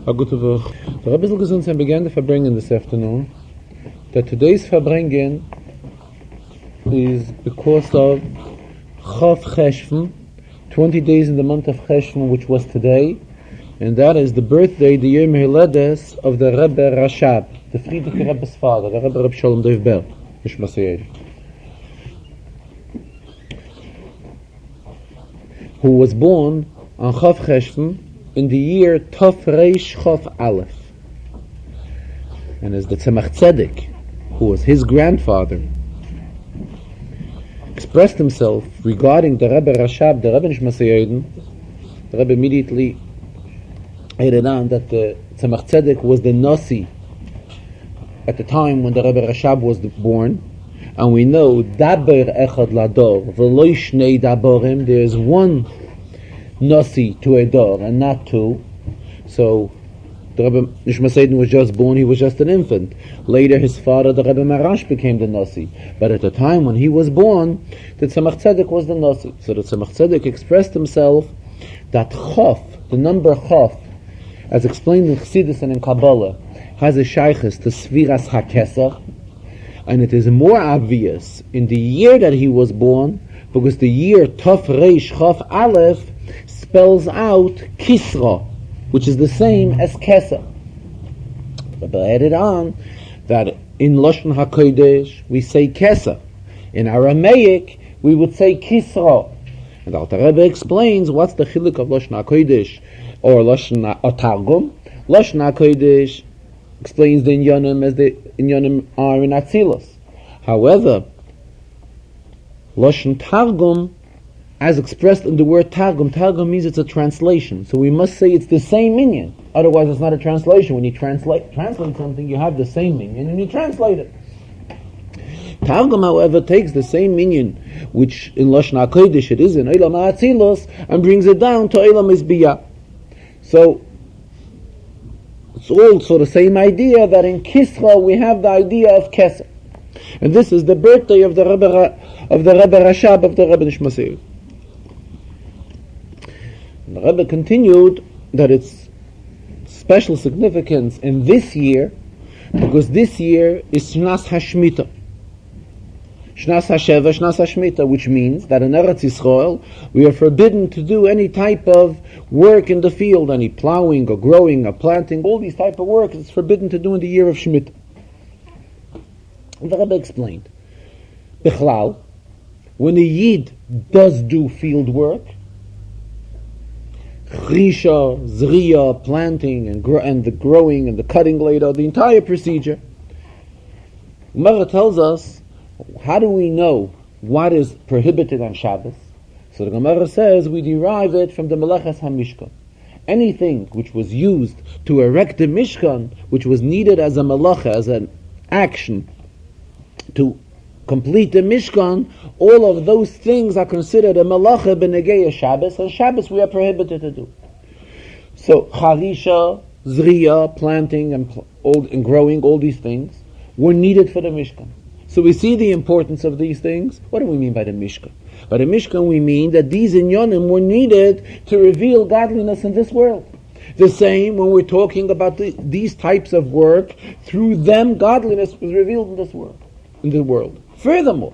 A gute Woche. The Rebbe is gesund sein began the Farbrengen this afternoon. That today's Farbrengen is because of Chav Cheshvan, 20 days in the month of Cheshvan, which was today, and that is the birthday, the Yom Heledes of the Rebbe Rashab, the Friedrich Rebbe's father, the Rebbe Reb Shalom Dov Ber, who was born on Chav Cheshvan in the year Tov Reish Chav Aleph. And as the Tzemach Tzedek, who was his grandfather, expressed himself regarding the Rebbe Rashab, the Rebbe Nishmas Yedin, the Rebbe immediately added on that the Tzemach Tzedek was the Nasi at the time when the Rebbe Rashab was born. And we know Daber Echad Lador V'lo Shnei Daborim, there is one Nasi to a dor and not two. So the Rebbe Nishmas Yedin was just born, he was just an infant. Later his father, the Rebbe Marash, became the Nasi. But at the time when he was born, the Tzemach Tzedek was the Nasi. So the Tzemach Tzedek expressed himself that Chof, the number Chof, as explained in Chassidus and in Kabbalah, has a shaykhus to Sviras HaKesach, and it is more obvious in the year that he was born, because the year Tov Reish Chav Aleph spells out Kisra, which is the same as Kesach. But added on that in Lashon HaKodesh we say Kesach. In Aramaic we would say Kisra. And the Alter Rebbe explains what's the chiluk of Lashon HaKodesh or Lashon Targum. Lashon HaKodesh explains the Inyanim as the Inyanim are in Atzilus. However, Lashon Targum, as expressed in the word Targum, Targum means it's a translation. So we must say it's the same minyan. Otherwise it's not a translation. When you translate something, you have the same minyan and you translate it. Targum, however, takes the same minyan, which in Lashon HaKodesh it is in Eilam HaAtzilus, and brings it down to Eilam Mizbiyah. So it's also the same idea that in Kisra we have the idea of Kesef. And this is the birthday of the Rebbe Rashab, of the Rebbe Nishmas Yedin. The Rebbe continued that it's special significance in this year, because this year is Shnas HaShmita. Shnas HaSheva, Shnas HaShmita, which means that in Eretz Yisrael we are forbidden to do any type of work in the field, any plowing or growing or planting, all these type of work is forbidden to do in the year of Shemitah. And the Rebbe explained, Bichlal, when a Yid does do field work, Chrisha, Zriya, planting and the growing and the cutting later, the entire procedure, Gemara tells us, how do we know what is prohibited on Shabbos? So the Gemara says we derive it from the Melechas HaMishkan. Anything which was used to erect the Mishkan, which was needed as a melacha, as an action to complete the Mishkan, all of those things are considered a melacha b'negei Shabbos, and Shabbos we are prohibited to do. So Charisha, Zriya, planting and growing, all these things were needed for the Mishkan. So we see the importance of these things. What do we mean by the Mishkan? By the Mishkan we mean that these inyanim were needed to reveal godliness in this world. The same when we're talking about these types of work, through them godliness was revealed in this world. In the world. Furthermore,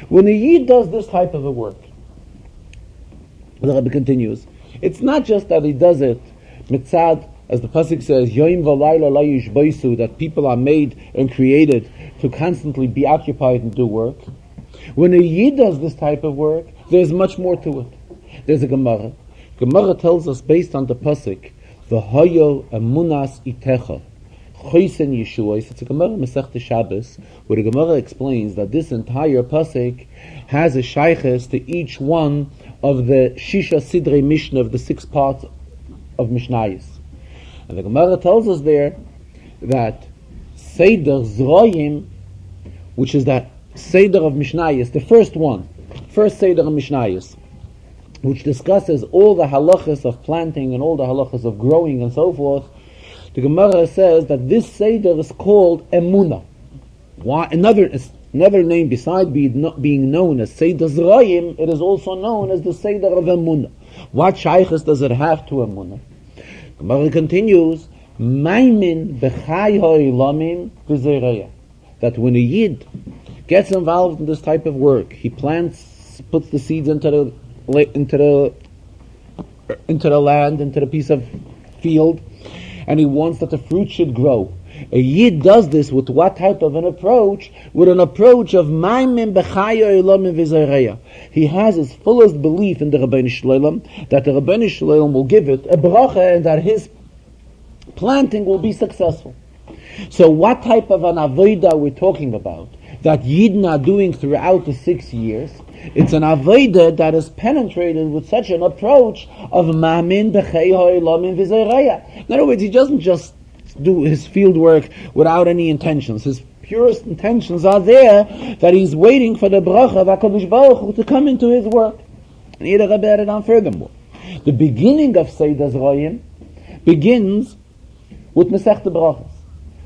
when a Yid does this type of a work, the Rebbe continues, it's not just that he does it mitzad, as the pasuk says, Yoim v'layla la yishbaisu, that people are made and created to constantly be occupied and do work. When a Yid does this type of work, there's much more to it. There's a Gemara. Gemara tells us based on the pasuk, V'hoyo emunas itecha, choisen Yeshuos. It's a Gemara Masechta Shabbos, where the Gemara explains that this entire pasuk has a shaykhus to each one of the Shisha Sidrei Mishnah, of the 6 parts of Mishnayos. And the Gemara tells us there that Seder Zroyim, which is that Seder of Mishnayos, the first Seder of Mishnayos, which discusses all the halachas of planting and all the halachas of growing and so forth, the Gemara says that this Seder is called Emunah. Why? Another name besides being known as Seder Zroyim, it is also known as the Seder of Emunah. What shaykhus does it have to Emunah? Gemara continues, Maimin b'chai ha'olamim v'zeireya. That when a Yid gets involved in this type of work, he plants, puts the seeds into the land, into the piece of field, and he wants that the fruit should grow. A Yid does this with what type of an approach? With an approach of Maimin b'chai ha'olamim v'zeireya. He has his fullest belief in the Rabbeinu Shalom, that the Rabbeinu Shalom will give it a bracha and that his planting will be successful. So what type of an avodah we're talking about that Yidden are doing throughout the 6 years? It's an avodah that is penetrated with such an approach of Ma'amin b'chei ha'olamim v'zeireya. In other words, he doesn't just do his field work without any intentions. His purest intentions are there, that he's waiting for the bracha of HaKadosh Baruch Hu to come into his work. And here the Rebbe added on furthermore. The beginning of Seder Zroyim begins with Masechta Brachas.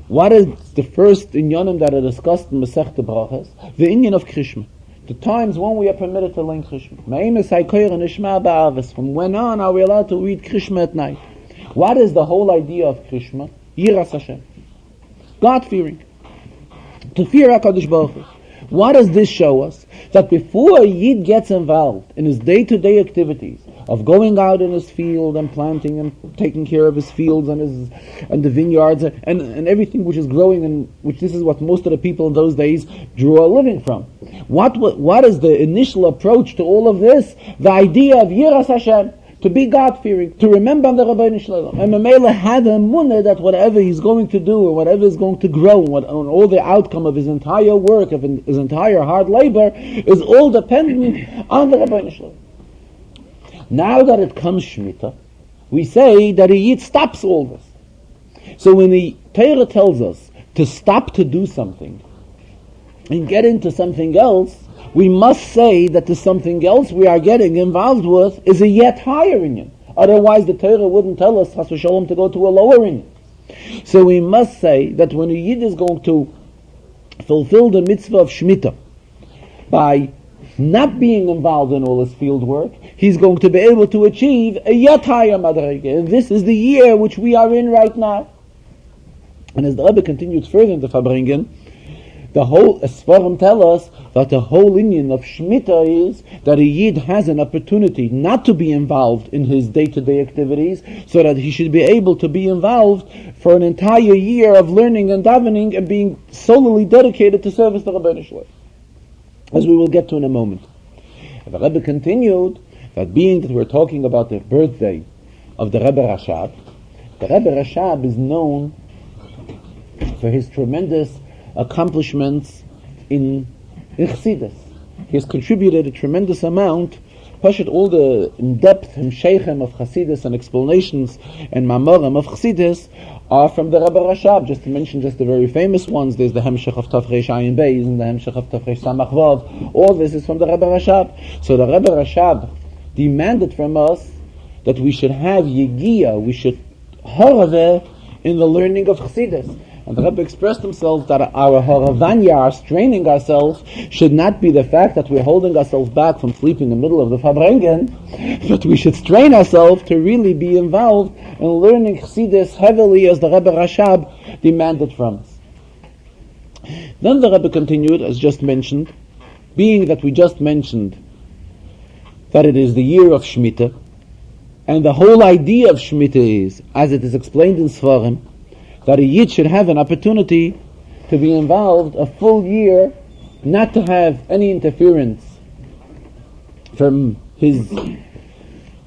What is the first inyanim that are discussed in Masechta Brachas? The inyan of Krishma. The times when we are permitted to learn Krishma. From when on are we allowed to read Krishma at night? What is the whole idea of Krishma? Yiras Hashem. God-fearing. To fear HaKadosh Baruch Hu. What does this show us? That before a Yid gets involved in his day-to-day activities of going out in his field and planting and taking care of his fields and the vineyards and everything which is growing, and which this is what most of the people in those days drew a living from. What is the initial approach to all of this? The idea of Yiras Hashem, to be God-fearing, to remember the Rabbeinu Shalom. And Mamela had a emunah that whatever he's going to do or whatever is going to grow and all the outcome of his entire work, of his entire hard labor, is all dependent on the Rabbeinu Shalom. Now that it comes Shemitah, we say that a Yid stops all this. So when the Torah tells us to stop to do something and get into something else, we must say that the something else we are getting involved with is a yet higher inyan. Otherwise the Torah wouldn't tell us, Chas v'sholom, to go to a lower inyan. So we must say that when a Yid is going to fulfill the mitzvah of Shemitah by not being involved in all his field work, he's going to be able to achieve a yet higher madrega. And this is the year which we are in right now. And as the Rebbe continues further in the Farbrengen, the whole Sfarim tell us that the whole inyan of Shemitah is that a Yid has an opportunity not to be involved in his day-to-day activities, so that he should be able to be involved for an entire year of learning and davening and being solely dedicated to service the Rabbeinu Shalom, as we will get to in a moment. And the Rebbe continued that being that we're talking about the birthday of the Rebbe Rashab, the Rebbe Rashab is known for his tremendous accomplishments in Chassidus. He has contributed a tremendous amount, Pashat, all the in-depth hemsheichem of Chassidus and explanations and mamorim of Chassidus are from the Rebbe Rashab. Just to mention just the very famous ones, there's the Hemshech of Tafresh Ayin Beis and the Hemshech of Tafresh Samach Vav. All this is from the Rebbe Rashab. So the Rebbe Rashab demanded from us that we should have Yegiya, we should Horaveh in the learning of Chassidus. And the Rebbe expressed himself that our Haravanya, our straining ourselves, should not be the fact that we're holding ourselves back from sleeping in the middle of the Farbrengen, but we should strain ourselves to really be involved in learning Chassidus heavily as the Rebbe Rashab demanded from us. Then the Rebbe continued, as just mentioned, being that we just mentioned that it is the year of Shemitah, and the whole idea of Shemitah is, as it is explained in Sfarim, that a Yid should have an opportunity to be involved a full year, not to have any interference from his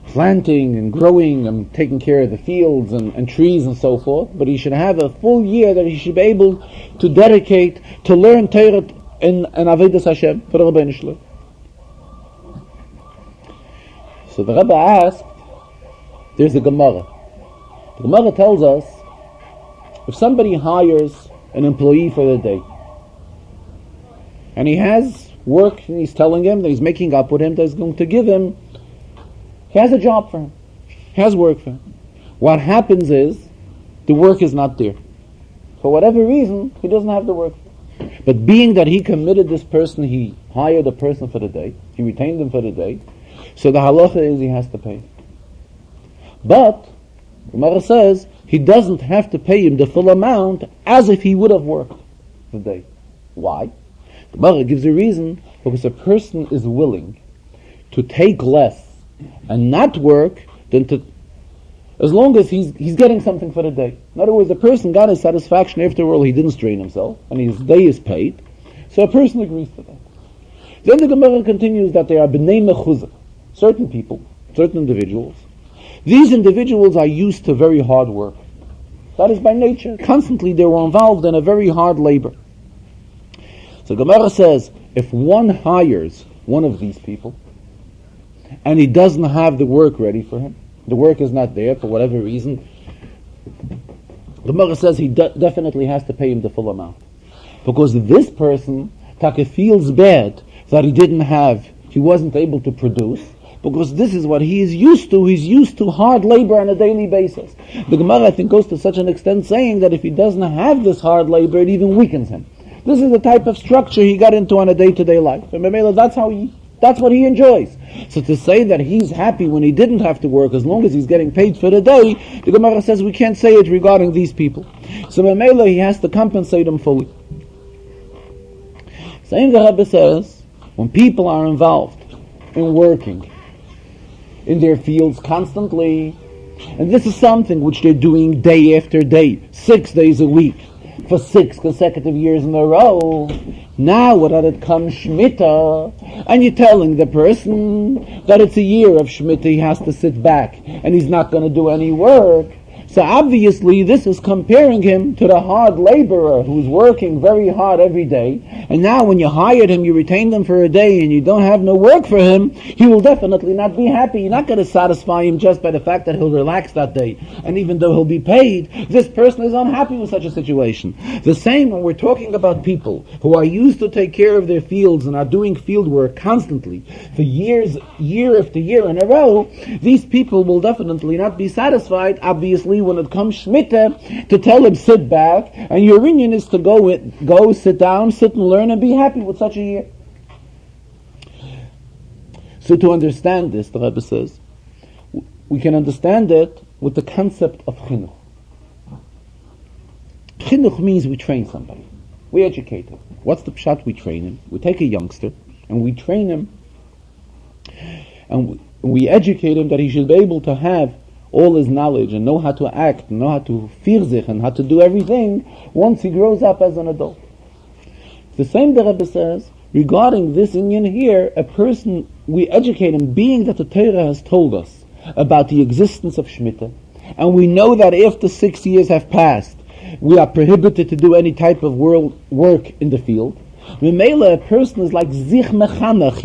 planting and growing and taking care of the fields and trees and so forth, but he should have a full year that he should be able to dedicate to learn Torah and Avodas Hashem for the Rabbeinu Shalom. So the Rebbe asked, there's a Gemara. The Gemara tells us, if somebody hires an employee for the day, and he has work, and he's telling him that he's making up with him, that he's going to give him, he has a job for him, he has work for him. What happens is, the work is not there. For whatever reason, he doesn't have the work. But being that he committed this person, he hired a person for the day, he retained him for the day, so the halacha is he has to pay. But Gemara says he doesn't have to pay him the full amount as if he would have worked the day. Why? Gemara gives a reason, because a person is willing to take less and not work than to, as long as he's getting something for the day. In other words, the person got his satisfaction after all, he didn't strain himself, and his day is paid, so a person agrees to that. Then the Gemara continues that there are b'nei mechuzah, certain people, certain individuals. These individuals are used to very hard work. That is by nature. Constantly they were involved in a very hard labor. So Gemara says, if one hires one of these people, and he doesn't have the work ready for him, the work is not there for whatever reason, Gemara says he definitely has to pay him the full amount. Because this person, Taka, feels bad that he wasn't able to produce, because this is what he is used to. He's used to hard labor on a daily basis. The Gemara, I think, goes to such an extent saying that if he doesn't have this hard labor, it even weakens him. This is the type of structure he got into on a day-to-day life. And that's what he enjoys. So to say that he's happy when he didn't have to work, as long as he's getting paid for the day, the Gemara says we can't say it regarding these people. So Mamela, he has to compensate them fully. Same the Rebbe says, when people are involved in working in their fields constantly, and this is something which they're doing day after day, 6 days a week, for 6 consecutive years in a row, now when it comes Shemitah, and you're telling the person that it's a year of Shemitah, he has to sit back, and he's not going to do any work. So obviously this is comparing him to the hard laborer who's working very hard every day, and now when you hired him, you retained him for a day and you don't have no work for him, he will definitely not be happy. You're not going to satisfy him just by the fact that he'll relax that day. And even though he'll be paid, this person is unhappy with such a situation. The same when we're talking about people who are used to take care of their fields and are doing field work constantly for years, year after year in a row, these people will definitely not be satisfied, obviously, when it comes Shemitah, to tell him sit back, and your union is to go sit down, sit and learn, and be happy with such a year. So to understand this, the Rebbe says, we can understand it with the concept of chinuch. Chinuch means we train somebody. We educate him. What's the pshat? We train him. We take a youngster, and we train him, and we educate him that he should be able to have all his knowledge and know how to act, and know how to fir sich, and how to do everything once he grows up as an adult. The same the Rebbe says, regarding this union here, a person, we educate him, being that the Torah has told us about the existence of Shemitah, and we know that after 6 years have passed, we are prohibited to do any type of work in the field. Memela, a person is like zich mechanech,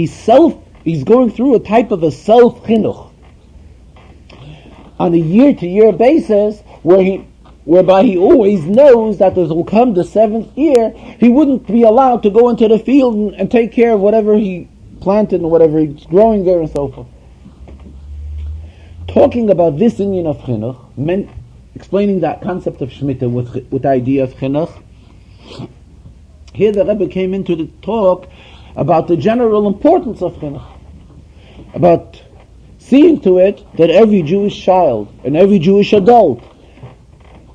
he's going through a type of a self-chinuch, on a year-to-year basis, whereby he always knows that there will come the 7th year, he wouldn't be allowed to go into the field and take care of whatever he planted and whatever he's growing there and so forth. Talking about this union of chinuch, explaining that concept of Shemitah with the idea of chinuch, here the Rebbe came into the talk about the general importance of chinuch, about seeing to it that every Jewish child and every Jewish adult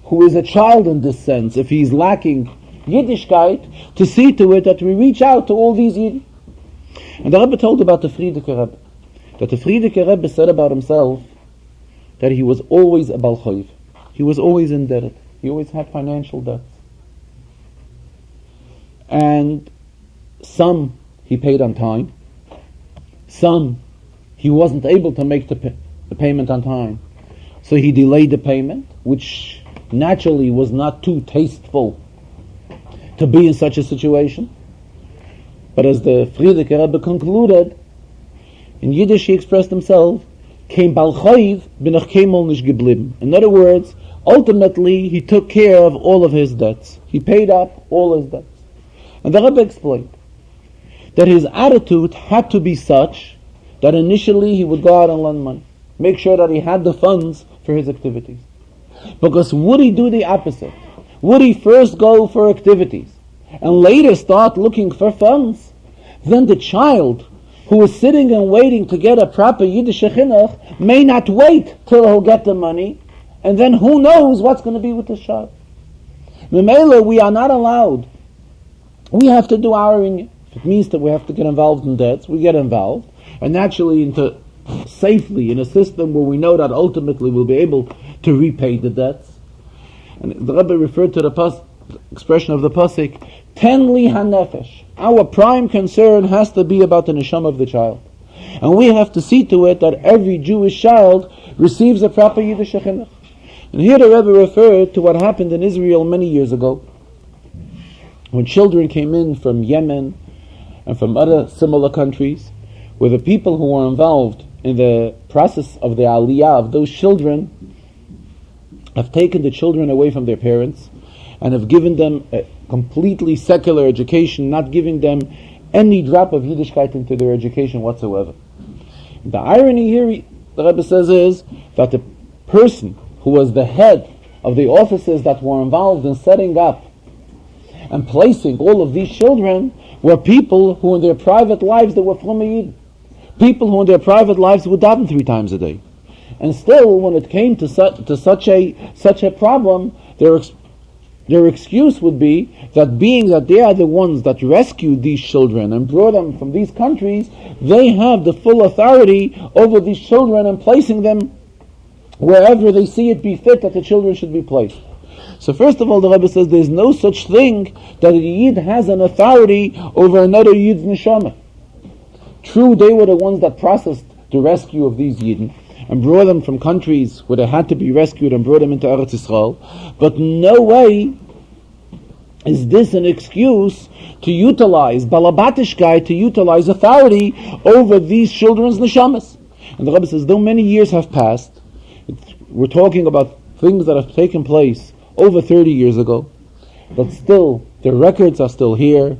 who is a child in this sense, if he's lacking Yiddishkeit, to see to it that we reach out to all these Yidden. And the Rebbe told about the Frierdiker Rebbe, that the Frierdiker Rebbe said about himself that he was always a Bal Choiv. He was always indebted. He always had financial debts. And some he paid on time, some he wasn't able to make the payment on time, so he delayed the payment, which naturally was not too tasteful to be in such a situation. But as the Frierdiker Rebbe concluded, in Yiddish he expressed himself, "Kein Bal Choiv bin ich keinmal nicht geblieben." In other words, ultimately he took care of all of his debts. He paid up all his debts. And the Rebbe explained that his attitude had to be such that initially he would go out and lend money, make sure that he had the funds for his activities. Because would he do the opposite? Would he first go for activities and later start looking for funds? Then the child who is sitting and waiting to get a proper Yiddish chinuch may not wait till he'll get the money, and then who knows what's going to be with the child. Memela, we are not allowed. We have to do our inyan. If it means that we have to get involved in debts, we get involved, and naturally safely in a system where we know that ultimately we'll be able to repay the debts. And the Rebbe referred to the expression of the pasuk, "Ten li hanefesh." Our prime concern has to be about the neshama of the child, and we have to see to it that every Jewish child receives a proper Yiddish chinuch. And here the Rebbe referred to what happened in Israel many years ago, when children came in from Yemen and from other similar countries, where the people who were involved in the process of the aliyah of those children have taken the children away from their parents and have given them a completely secular education, not giving them any drop of Yiddishkeit into their education whatsoever. The irony here, the Rebbe says, is that the person who was the head of the offices that were involved in setting up and placing all of these children were people who in their private lives they were from Yid. People who in their private lives would daven 3 times a day. And still, when it came to such a problem, their excuse would be that being that they are the ones that rescued these children and brought them from these countries, they have the full authority over these children and placing them wherever they see it be fit that the children should be placed. So first of all, the Rebbe says there's no such thing that a Yid has an authority over another Yid's neshama. True, they were the ones that processed the rescue of these Yidden and brought them from countries where they had to be rescued and brought them into Eretz Yisrael. But no way is this an excuse to utilize Balabatishkai, to utilize authority over these children's neshamas. And the Rebbe says, though many years have passed, we're talking about things that have taken place over 30 years ago, but still, the records are still here,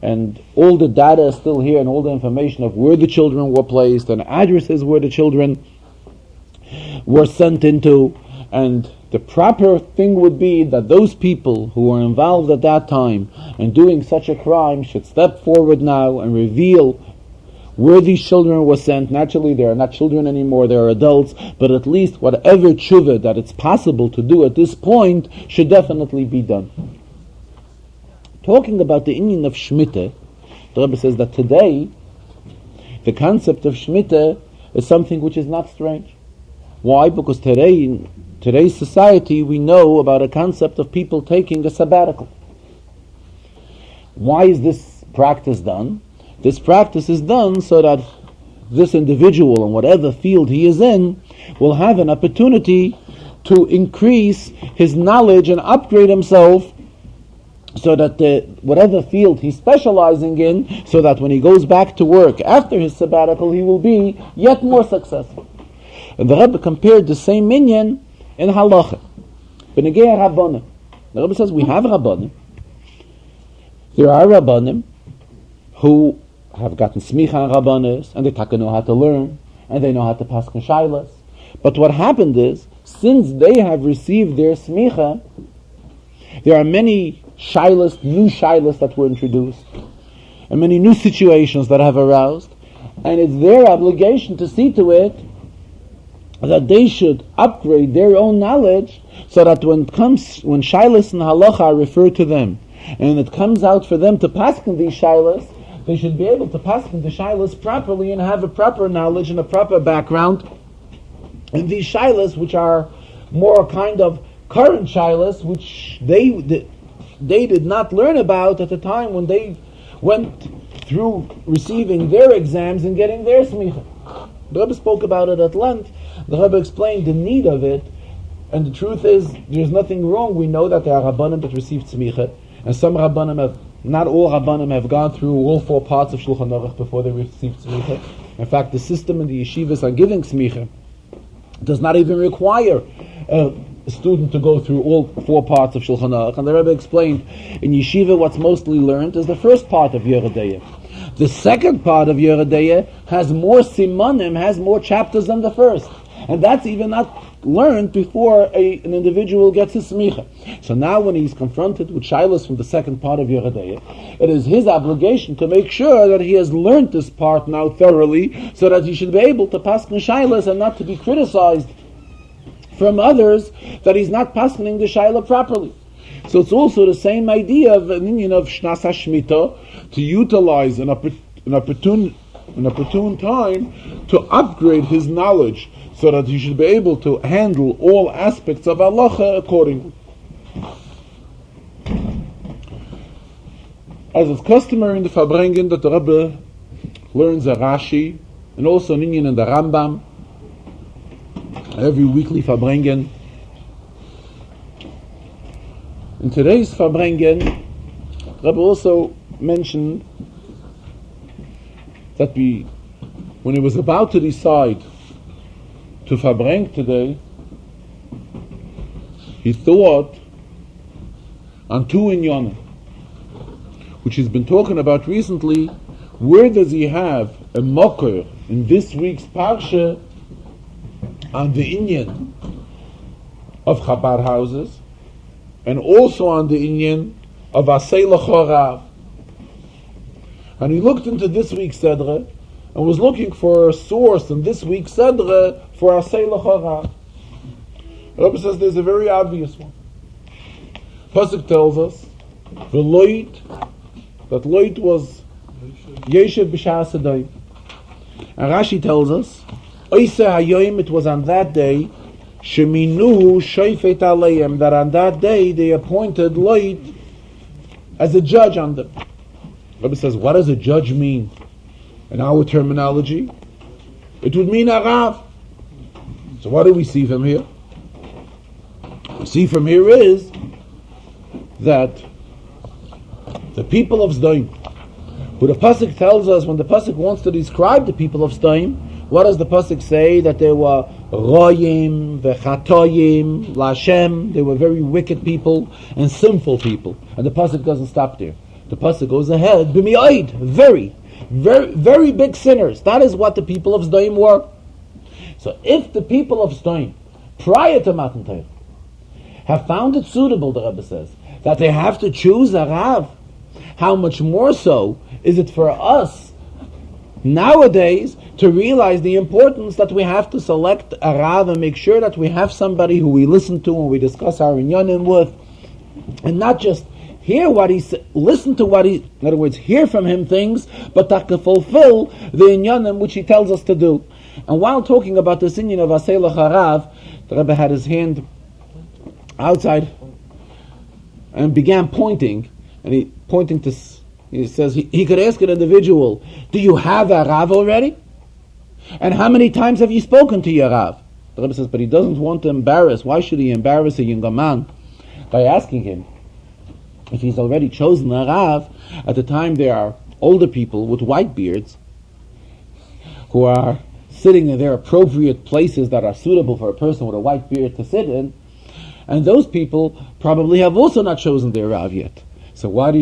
and all the data is still here, and all the information of where the children were placed, and addresses where the children were sent into, and the proper thing would be that those people who were involved at that time in doing such a crime should step forward now and reveal where these children were sent. Naturally, they are not children anymore, they are adults, but at least whatever tshuva that it's possible to do at this point should definitely be done. Talking about the inyan of Shemitah, the Rebbe says that today, the concept of Shemitah is something which is not strange. Why? Because today, in today's society, we know about a concept of people taking a sabbatical. Why is this practice done? This practice is done so that this individual, in whatever field he is in, will have an opportunity to increase his knowledge and upgrade himself so that whatever field he's specializing in, so that when he goes back to work after his sabbatical, he will be yet more successful. And the Rebbe compared the same minyan in halacha. B'negei Rabbanim. The Rebbe says we have Rabbanim. There are Rabbanim who have gotten smicha on Rabbanis, and they know how to learn, and they know how to pass shailas. But what happened is, since they have received their smicha, there are many shailas, new shailas that were introduced, and many new situations that have aroused, and it's their obligation to see to it that they should upgrade their own knowledge, so that when shailas and halacha are referred to them, and it comes out for them to paskin these shailas, they should be able to paskin the shailas properly and have a proper knowledge and a proper background. And these shailas, which are more kind of current shailas, which they did not learn about at the time when they went through receiving their exams and getting their smicha. The Rebbe spoke about it at length. The Rebbe explained the need of it, and the truth is, there's nothing wrong. We know that there are Rabbanim that received smicha, and some Rabbanim have, not all Rabbanim have gone through all 4 parts of Shulchan Aruch before they received smicha. In fact, the system in the yeshivas on giving smicha does not even require a student to go through all 4 parts of Shulchan Aruch. And the Rebbe explained, in yeshiva what's mostly learned is the first part of Yerideyah. The second part of Yerideyah has more simanim, has more chapters than the first. And that's even not learned before an individual gets his smicha. So now when he's confronted with shailas from the second part of Yerideyah, it is his obligation to make sure that he has learned this part now thoroughly, so that he should be able to pass shailas and not to be criticized from others that he's not passing the Shaila properly. So it's also the same idea of an Indian of Shnas HaShmita, to utilize an opportune time to upgrade his knowledge so that he should be able to handle all aspects of halacha accordingly. As is customary in the Farbrengen that the Rebbe learns a Rashi and also an Indian in the Rambam every weekly Farbrengen. In today's Farbrengen, Rebbe also mentioned that when he was about to decide to Farbreng today, he thought on two inyanim, which he's been talking about recently. Where does he have a mocker in this week's parsha on the inyan of Chabad houses, and also on the inyan of Asay L'Chorav? And he looked into this week's Sedra and was looking for a source in this week's Sedra for Asay L'Chorav. The Rebbe says there's a very obvious one. Pasuk tells us the Loit, that Loit was Yeshev B'Shas Adayim. And Rashi tells us Oise Hayoim, it was on that day Sheminuhu Shoifet Aleim, that on that day they appointed Loit as a judge on them. The Rebbe says, what does a judge mean? In our terminology, it would mean a Rav. So what do we see from here? What we see from here is that the people of Sdoim, who the Pasuk tells us, when the Pasuk wants to describe the people of Sdoim, what does the Pasuk say? That they were Royim, Vechatoyim, Lashem, they were very wicked people and sinful people. And the Pasuk doesn't stop there. The Pasuk goes ahead, B'mi'oid, very, very, very big sinners. That is what the people of Sdoim were. So if the people of Sdoim, prior to Matan Torah, have found it suitable, the Rebbe says, that they have to choose a Rav, how much more so is it for us nowadays to realize the importance that we have to select a Rav and make sure that we have somebody who we listen to and we discuss our inyanim with, and not just hear what he listen to what he, in other words, hear from him things, but to fulfill the inyanim which he tells us to do. And while talking about this inyan of Asay L'Chorav, the Rebbe had his hand outside and began pointing, and he says he could ask an individual, do you have a Rav already? And how many times have you spoken to your Rav? The Rebbe says, but he doesn't want to embarrass. Why should he embarrass a younger man by asking him if he's already chosen a Rav? At the time there are older people with white beards who are sitting in their appropriate places that are suitable for a person with a white beard to sit in, and those people probably have also not chosen their Rav yet. So why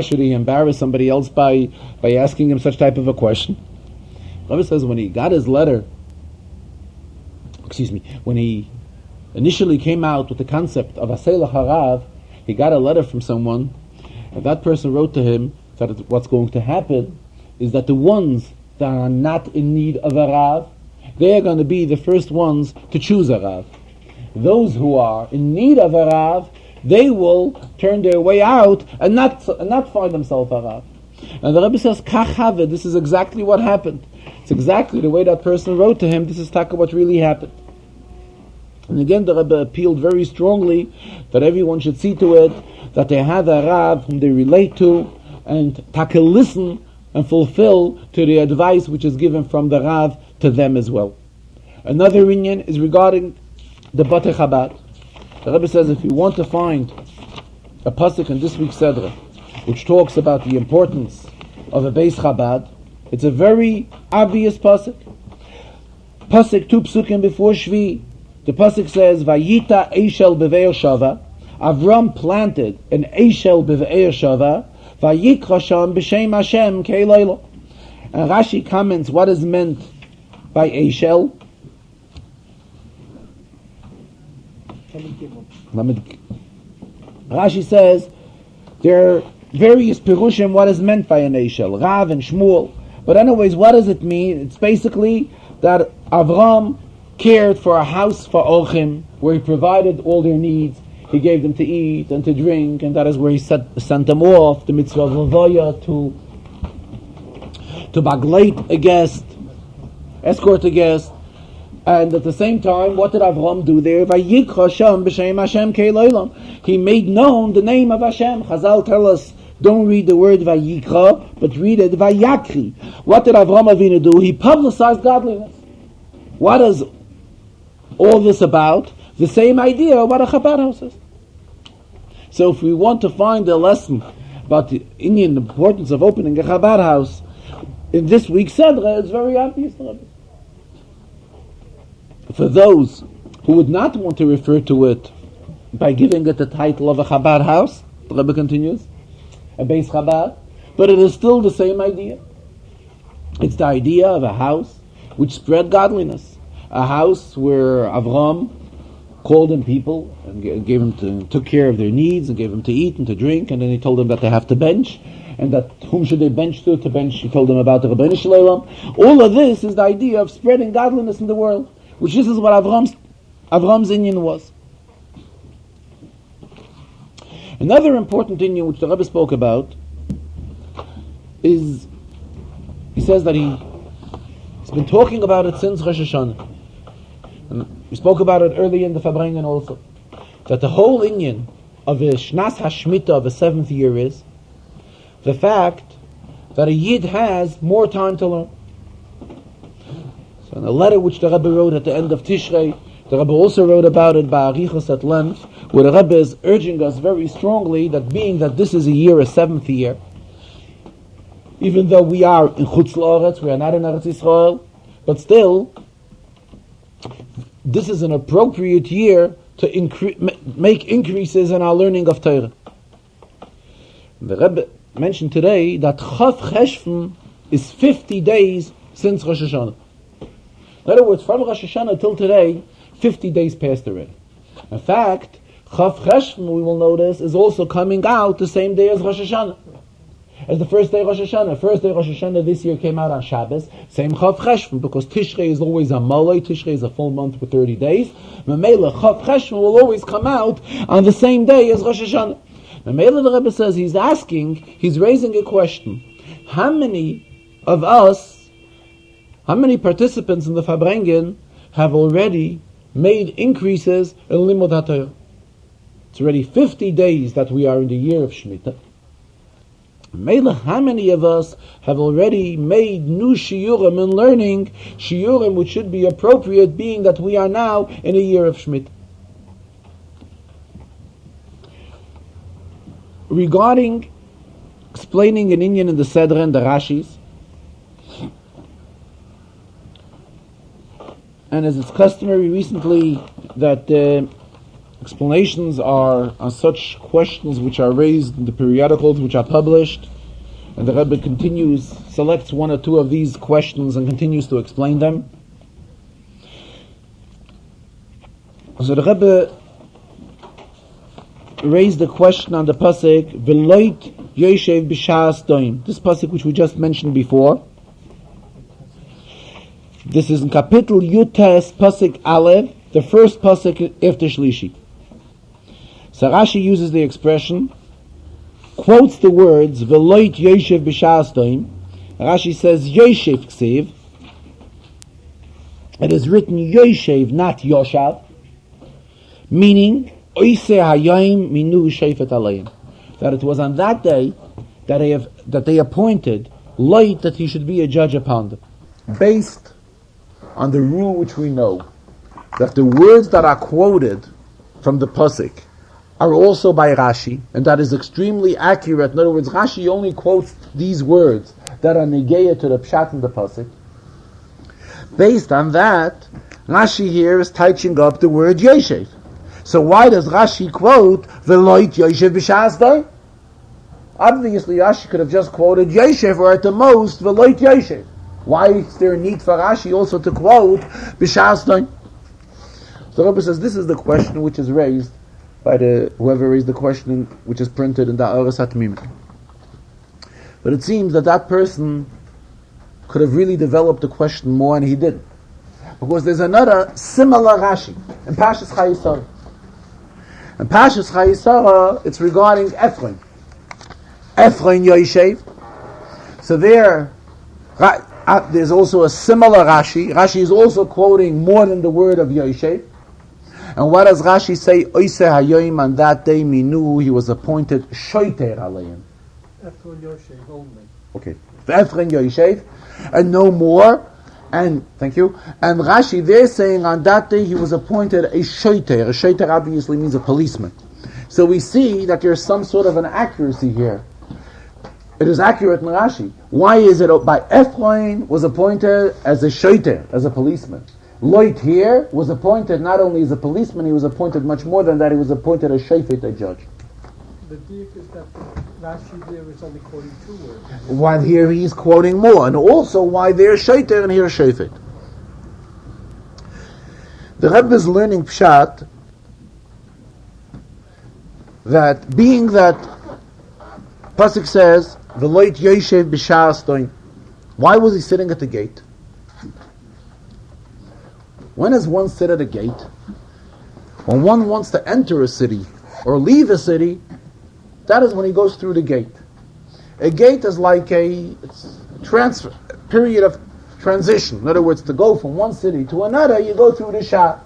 should he embarrass somebody else by asking him such type of a question? Rabbi says when he got his letter, when he initially came out with the concept of Asay L'Chorav, he got a letter from someone, and that person wrote to him that what's going to happen is that the ones that are not in need of a Rav, they are going to be the first ones to choose a Rav. Those who are in need of a Rav, they will turn their way out and not find themselves a Rav. And the Rebbe says, Kach have, this is exactly what happened. It's exactly the way that person wrote to him. This is taka what really happened. And again, the Rebbe appealed very strongly that everyone should see to it that they have a Rav whom they relate to, and taka listen and fulfill to the advice which is given from the Rav to them as well. Another inyan is regarding the Batei Chabad. The Rebbe says if you want to find a pasuk in this week's Sedra which talks about the importance of a Beis Chabad, it's a very obvious pasuk. Pasuk 2 psukim before Shvi. The pasuk says, Vayita Eishel B'Ve'er Shava. Avram planted an Eishel B'Ve'er Shava. Vayikra Sham B'Shem Hashem Keilayla. And Rashi comments what is meant by Eishel. Rashi says there are various pirushim what is meant by an Eishel, Rav and Shmuel. But anyways, what does it mean? It's basically that Avram cared for a house for Orchim, where he provided all their needs. He gave them to eat and to drink, and that is where he sent them off, the mitzvah of Vayera, to bagleit a guest, escort a guest. And at the same time, what did Avram do there? Vayikra Shem b'shem Hashem keilaylam. He made known the name of Hashem. Chazal tell us, don't read the word Vayikra, but read it Vayakri. What did Avram Avinu do? He publicized godliness. What is all this about? The same idea of what a Chabad house is. So if we want to find a lesson about the Indian importance of opening a Chabad house, in this week's Chazarah, it's very obvious. For those who would not want to refer to it by giving it the title of a Chabad house, the Rebbe continues, a Beis Chabad, but it is still the same idea. It's the idea of a house which spread godliness, a house where Avram called in people and took care of their needs and gave them to eat and to drink, and then he told them that they have to bench, and that whom should they bench to bench. He told them about the Rebbeinu Shalom. All of this is the idea of spreading godliness in the world, which this is what Avram's inyan was. Another important inyan which the Rebbe spoke about is, he says that he's been talking about it since Rosh Hashanah. And we spoke about it earlier in the Farbrengen also, that the whole inyan of a Shnas HaShmita of a 7th year is the fact that a Yid has more time to learn. So in a letter which the Rebbe wrote at the end of Tishrei, the Rebbe also wrote about it by Arichos at length, where the Rebbe is urging us very strongly that being that this is a 7th year, even though we are in Chutz La'aretz, we are not in Eretz Yisrael, but still, this is an appropriate year to make increases in our learning of Torah. The Rebbe mentioned today that Chav Cheshvan is 50 days since Rosh Hashanah. In other words, from Rosh Hashanah till today, 50 days passed already. In fact, Chav Cheshvan, we will notice, is also coming out the same day as Rosh Hashanah. As the first day of Rosh Hashanah. First day of Rosh Hashanah this year came out on Shabbos. Same Chav Cheshvan, because Tishrei is always a Malay. Tishrei is a full month with 30 days. Memela, Chav Cheshvan will always come out on the same day as Rosh Hashanah. Memela, the Rebbe says, he's raising a question. How many participants in the Farbrengen have already made increases in Limud HaTorah? It's already 50 days that we are in the year of Shemitah. How many of us have already made new shiurim in learning, shiurim which should be appropriate, being that we are now in a year of Shemitah? Regarding explaining an inyan in the Sedra and the Rashis, and as it's customary recently that explanations are on such questions which are raised in the periodicals which are published, and the Rebbe selects one or two of these questions and continues to explain them. So the Rebbe raised the question on the pasuk V'loit Yoshev b'shas doim. This pasuk which we just mentioned before. This is in Kapitel Yutes pasuk Aleph, the first pasuk after Shlishi. So Rashi uses the expression, quotes the words V'loit Yoshev b'shas doim. Rashi says Yoshev ksiv. It is written Yoshev, not Yoshav, meaning that it was on that day that they appointed Lot that he should be a judge upon them, based on the rule which we know that the words that are quoted from the pasuk are also by Rashi, and that is extremely accurate. In other words, Rashi only quotes these words that are negeya to the pshat in the pasuk. Based on that, Rashi here is touching up the word Yoshev. So why does Rashi quote V'loit Yoshev b'shas doim? Obviously, Rashi could have just quoted Yoshev, or at the most V'loit Yoshev. Why is there a need for Rashi also to quote b'shas doim? So Rebbe says this is the question which is raised by whoever raised the question, which is printed in the Oros HaTmimah. But it seems that person could have really developed the question more, and he didn't. Because there's another similar Rashi in Pashas Chayisara. In Pashas Chayisara, it's regarding Ephraim. Ephraim Yoshev. So there's also a similar Rashi. Rashi is also quoting more than the word of Yoshev. And what does Rashi say? Oise hayoim, on that day minu, he was appointed shoiter alayim. Ephraim Yoshev only. Okay, Ephraim Yoshev, and no more. And thank you. And Rashi, they're saying on that day he was appointed a shoiter. A shoiter obviously means a policeman. So we see that there's some sort of an accuracy here. It is accurate in Rashi. Why is it by Ephraim was appointed as a shoiter, as a policeman? Lot here was appointed not only as a policeman, he was appointed much more than that, he was appointed as shofet, a judge. The deal is that Rashi there is only quoting 2 words. While here he's quoting more, and also why there's shoiter and here's shofet. The Rebbe is learning pshat that being that Pasuk says, V'loit Yoshev b'sha'as toim. Why was he sitting at the gate? When does one sit at a gate? When one wants to enter a city or leave a city, that is when he goes through the gate. A gate is like a transfer, period of transition. In other words, to go from one city to another, you go through the shah.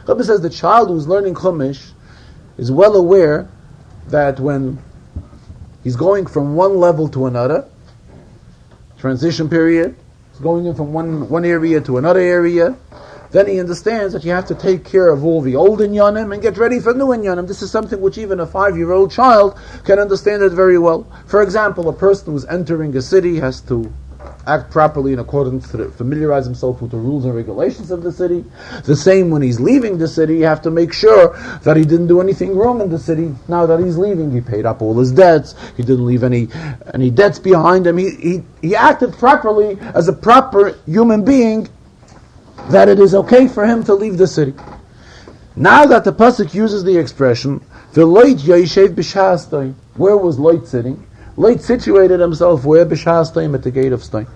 Rebbe says the child who's learning Chumash is well aware that when he's going from one level to another, transition period, he's going in from one area to another area, then he understands that you have to take care of all the old inyanim and get ready for new inyanim. This is something which even a 5-year-old child can understand it very well. For example, a person who's entering a city has to act properly in accordance to familiarize himself with the rules and regulations of the city. The same when he's leaving the city, you have to make sure that he didn't do anything wrong in the city. Now that he's leaving, he paid up all his debts, he didn't leave any debts behind him, he acted properly as a proper human being, that it is okay for him to leave the city. Now that the pasuk uses the expression, "V'loit Yoshev b'sha'as toim," where was Lot sitting? Lot situated himself where? B'sha'as toim, at the gate of Stein.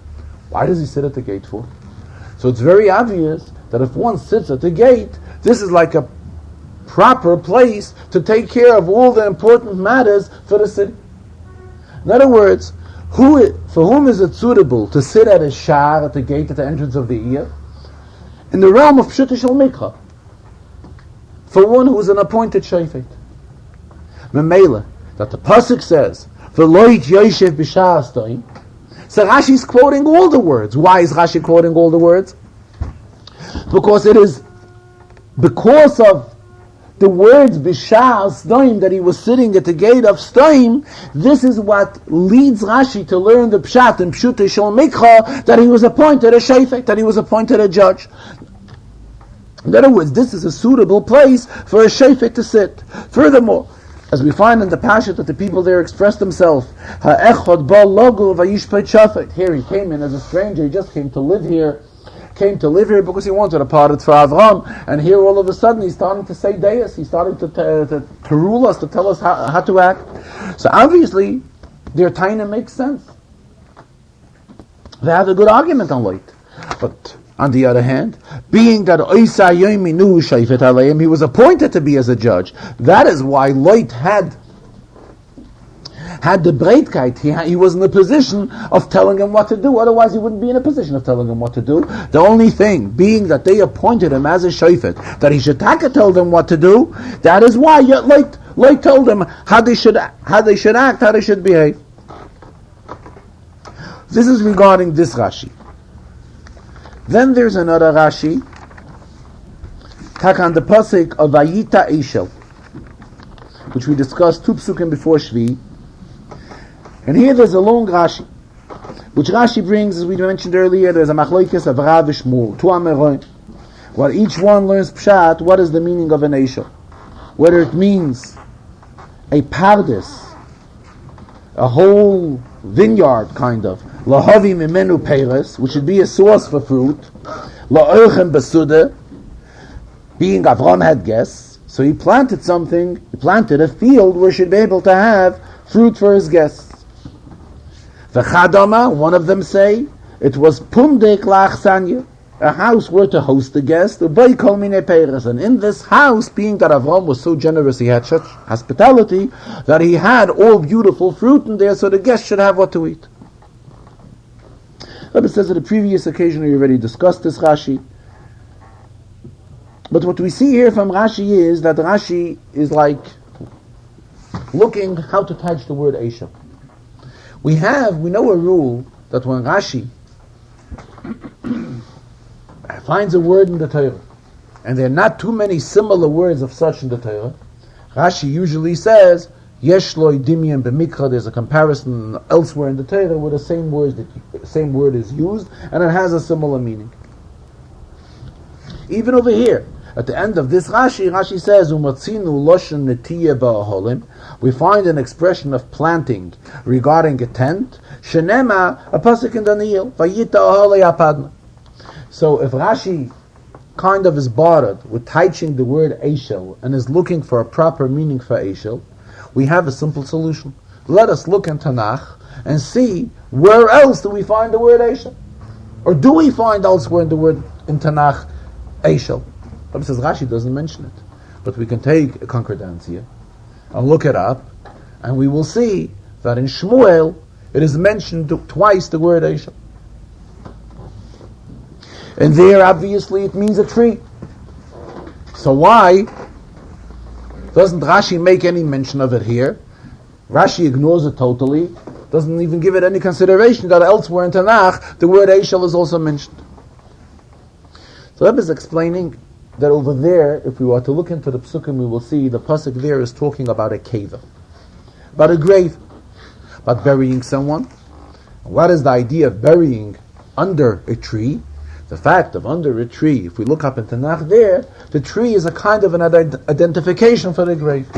Why does he sit at the gate for? So it's very obvious that if one sits at the gate, this is like a proper place to take care of all the important matters for the city. In other words, for whom is it suitable to sit at a shah, at the gate, at the entrance of the ear? In the realm of Pshut Shel Mikra, for one who is an appointed shofet. Memela, that the pasuk says, "V'loit Yoshev b'sha'as toim." So Rashi is quoting all the words. Why is Rashi quoting all the words? Because it is because of the words b'sha'as toim that he was sitting at the gate of Stoim. This is what leads Rashi to learn the pshat in Pshut Shel Mikra, that he was appointed a shofet, that he was appointed a judge. In other words, this is a suitable place for a shofet to sit. Furthermore, as we find in the Pashat that the people there express themselves, "Ha'echad ba logu v'yishpet shofet." Here he came in as a stranger, he just came to live here because he wanted a part of Farbrengen, and here all of a sudden he's starting to say deis, he's starting to rule us, to tell us how to act. So obviously, their taina makes sense. They have a good argument on Lot. But on the other hand, being that he was appointed to be as a judge, that is why Lot had the breitkeit. He was in a position of telling him what to do. Otherwise, he wouldn't be in a position of telling him what to do. The only thing, being that they appointed him as a shofet, that he should tell them what to do, that is why Lot told them how they should act, how they should behave. This is regarding this Rashi. Then there's another Rashi, on the pasuk of Vayita Eishel, which we discussed 2 psukim before Shvi. And here there's a long Rashi, which Rashi brings, as we mentioned earlier, there's a machlokes of Rav Shmuel, 2 Ameroim, where each one learns pshat, what is the meaning of an Eishel. Whether it means a pardes, a whole vineyard kind of, lahavi mimenu peres, which should be a source for fruit, la'ochem besuda, being Avram had guests, so he planted a field where he should be able to have fruit for his guests. The chadama, one of them say, it was pumdek la'achsanya, a house were to host the guest, and in this house, being that Avram was so generous, he had such hospitality, that he had all beautiful fruit in there, so the guest should have what to eat. Rebbe says at a previous occasion, we already discussed this Rashi. But what we see here from Rashi is that Rashi is like looking how to touch the word Eishel. We know a rule that when Rashi finds a word in the Torah, and there are not too many similar words of such in the Torah, Rashi usually says, Yesh lo dimyan b'mikra, there's a comparison elsewhere in the Torah where the same word is used, and it has a similar meaning. Even over here, at the end of this Rashi says, Umatzinu loshen netiyah ba'aholim, we find an expression of planting regarding a tent, Shenema, a pasuk in Daniel, Vayita aholei apadna. So if Rashi kind of is bothered with teaching the word Eishel and is looking for a proper meaning for Eishel, we have a simple solution. Let us look in Tanakh and see where else do we find the word Eishel? Or do we find elsewhere in the word in Tanakh Eishel? Rabbi says Rashi doesn't mention it. But we can take a concordance here and look it up, and we will see that in Shmuel it is mentioned twice the word Eishel. And there obviously it means a tree. So why doesn't Rashi make any mention of it here? Rashi ignores it totally, doesn't even give it any consideration that elsewhere in Tanakh the word Eishel is also mentioned. So Rebbe is explaining that over there, if we were to look into the psukim, we will see the pasuk there is talking about a cave, about a grave, about burying someone. What is the idea of burying under a tree? The fact of under a tree, if we look up in Tanakh there, the tree is a kind of an identification for the grave.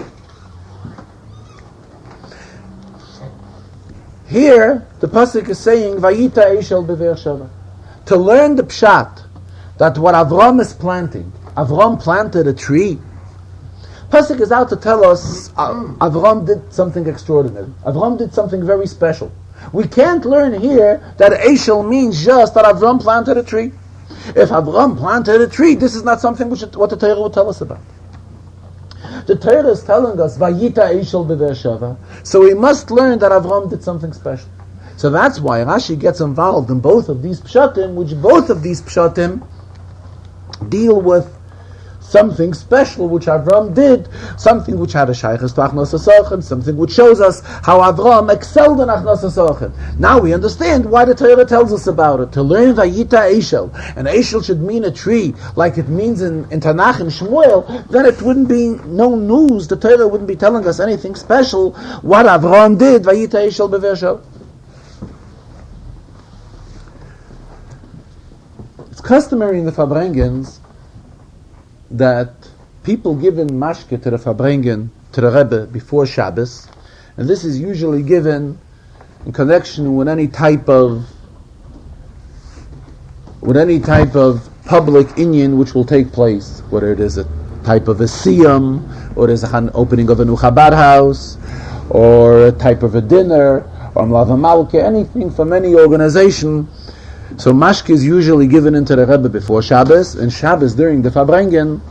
Here, the pasuk is saying, Vayita Eishel bever Shava. To learn the pshat, that what Avram is planting, Avram planted a tree. Pasuk is out to tell us Avram did something extraordinary. Avram did something very special. We can't learn here that Eishel means just that Avram planted a tree. If Avram planted a tree, this is not something what the Torah will tell us about. The Torah is telling us Vayita Eishel bever Shava. So we must learn that Avram did something special. So that's why Rashi gets involved in both of these pshatim, which both of these pshatim deal with something special which Avram did, something which had a shaykhus to Achnos HaSochem, something which shows us how Avram excelled in Achnos HaSochem. Now we understand why the Torah tells us about it. To learn Vayita Eishel, and Eishel should mean a tree, like it means in Tanakh and Shmuel, then it wouldn't be no news, the Torah wouldn't be telling us anything special, what Avram did, Vayita Eishel bever Shava. It's customary in the Farbrengens that people give in mashke to the Farbrengen, to the Rebbe, before Shabbos, and this is usually given in connection with any type of public inyan which will take place, whether it is a type of a siyam, or it is an opening of a new Chabad house, or a type of a dinner, or Mlava Malke, anything from any organization. So mashke is usually given into the Rebbe before Shabbos, and Shabbos during the Farbrengen,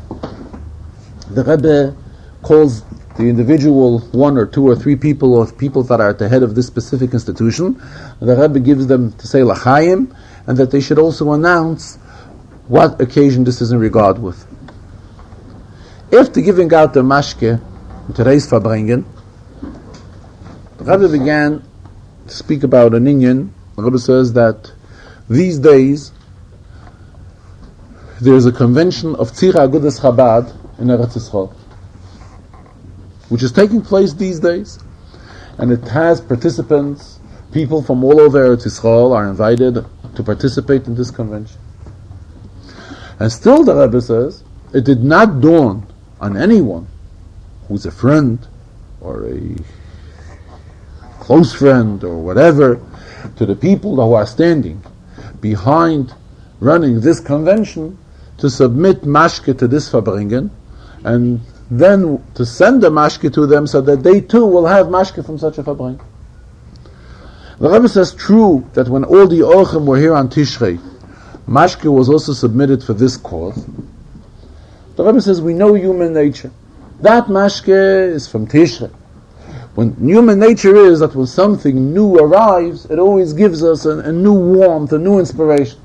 the Rebbe calls the individual one or two or three people or people that are at the head of this specific institution. The Rebbe gives them to say l'chaim, and that they should also announce what occasion this is in regard with. After giving out the mashke in today's Farbrengen, the Rebbe began to speak about an inyan. The Rebbe says that these days, there is a convention of Tzira Agudas Chabad in Eretz Yisrael, which is taking place these days, and it has participants, people from all over Eretz Yisrael are invited to participate in this convention. And still, the Rebbe says, it did not dawn on anyone who's a friend or a close friend or whatever to the people who are standing behind running this convention to submit mashke to this Farbrengen, and then to send the mashke to them so that they too will have mashke from such a Farbrengen. The Rebbe says true that when all the Orchim were here on Tishrei, Mashke was also submitted for this cause. The Rebbe says we know human nature. That mashke is from Tishrei. When human nature is that when something new arrives, it always gives us a new warmth, a new inspiration.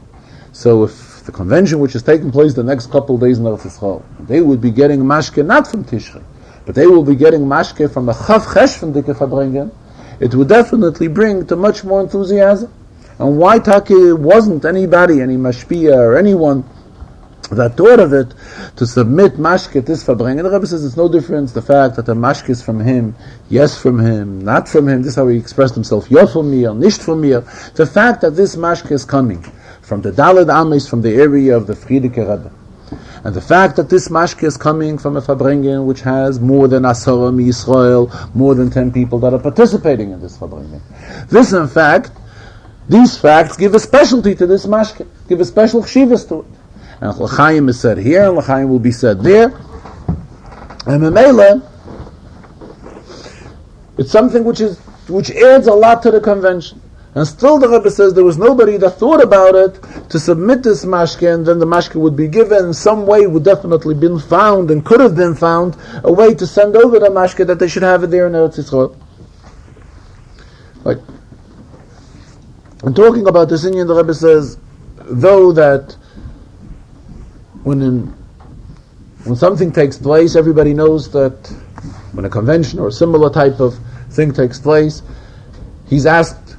So if the convention which is taking place the next couple of days in Eretz Yisrael, they would be getting mashke not from Tishrei, but they will be getting mashke from the Chav Chesh from the Farbrengen, it would definitely bring to much more enthusiasm. And why Taki wasn't anybody, any mashpia or anyone that thought of it to submit mashke this Farbrengen? The Rebbe says it's no difference the fact that the mashke is from him, yes from him, not from him. This is how he expressed himself, ja von mir, nicht von mir. The fact that this mashke is coming from the Daled Ames, from the area of the Friedeke Rebbe, and the fact that this mashke is coming from a Farbrengen which has more than Asara Yisrael, more than 10 people that are participating in this Farbrengen. This, in fact, these facts give a specialty to this mashke, give a special chshivas to it. And L'chaim is said here, and L'chaim will be said there. And Memele, it's something which adds a lot to the convention. And still the Rebbe says there was nobody that thought about it to submit this mashke, and then the mashke would be given. In some way would definitely been found, and could have been found, a way to send over the mashke that they should have it there in Eretz Yisrael. Right. And talking about this Indian, the Rebbe says, though that when something takes place, everybody knows that when a convention or a similar type of thing takes place, he's asked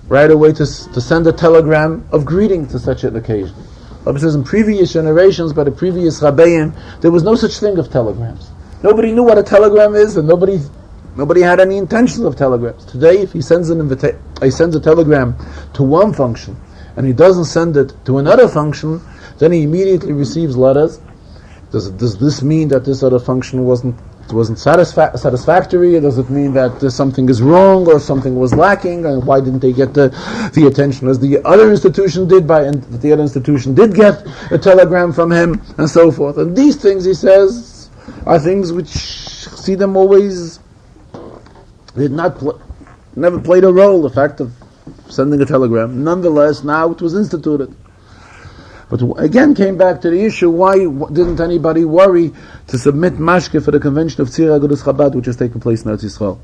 right away to send a telegram of greeting to such an occasion. Rabbi says in previous generations, by the previous Rabbeim, there was no such thing of telegrams. Nobody knew what a telegram is, and nobody had any intentions of telegrams. Today, if he sends he sends a telegram to one function, and he doesn't send it to another function, then he immediately receives letters. Does this mean that this other function wasn't satisfactory? Does it mean that something is wrong or something was lacking? And why didn't they get the attention as the other institution did? And the other institution did get a telegram from him, and so forth. And these things, he says, are things which see them always never played a role. The fact of sending a telegram, nonetheless, now it was instituted. But again, came back to the issue, why didn't anybody worry to submit mashke for the convention of Tzir Agudas Chabad, which has taken place in Eretz Yisrael?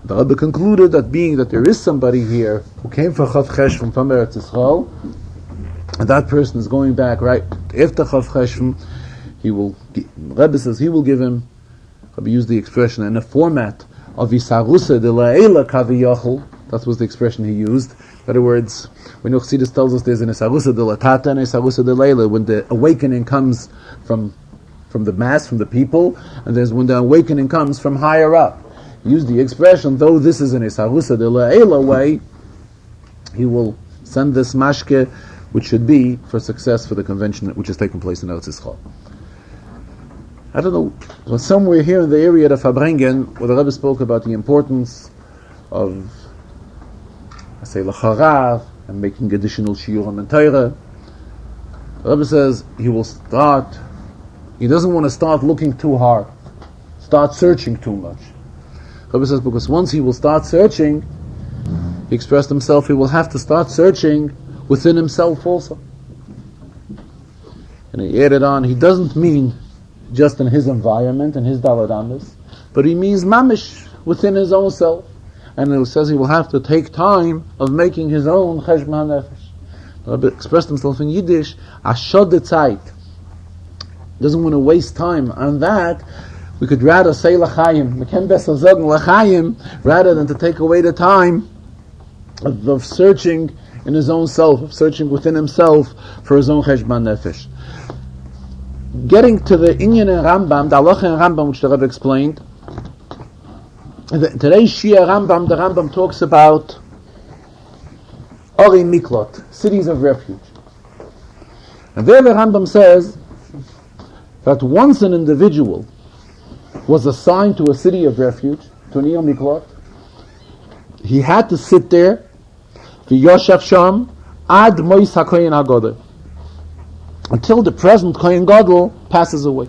The Rebbe concluded that being that there is somebody here who came for Chav Chesh from Eretz Yisrael, and that person is going back right after Chav Chesh, Rebbe says he will give him, Rebbe used the expression in a format of Yisarusa de La'ela Kaviyachol. That was the expression he used. In other words, when Chassidus tells us there's an Isarusa de Latata and Isarusa de Leila, when the awakening comes from the mass, from the people, and there's when the awakening comes from higher up. He used the expression, though this is an Isarusa de Leila way, he will send this mashke, which should be for success for the convention which is taking place in Eretz Yisrael. I don't know, somewhere here in the area of Farbrengen, where the Rebbe spoke about the importance of L'charav, and making additional shiurim and Torah. The Rebbe says he doesn't want to start looking too hard, start searching too much. The Rebbe says because once he will start searching, he expressed himself, he will have to start searching within himself also. And he added on, he doesn't mean just in his environment, in his Daled Ames, but he means mamish, within his own self. And it says he will have to take time of making his own cheshbon nefesh. The Rebbe expressed himself in Yiddish, ashod Zeit. Doesn't want to waste time on that. We could rather say l'chaim, meken besser sagen l'chaim, rather than to take away the time of searching in his own self, of searching within himself for his own cheshbon nefesh. Getting to the Inyan and Rambam, the Halacha and Rambam, which the Rebbe explained, today's Shia Rambam, the Rambam talks about Ori Miklot, cities of refuge. And there the Rambam says that once an individual was assigned to a city of refuge, to an Iyar Miklot, he had to sit there, v'yoshav sham, ad mois hakoyin hagodol, until the present Kohen Gadol passes away.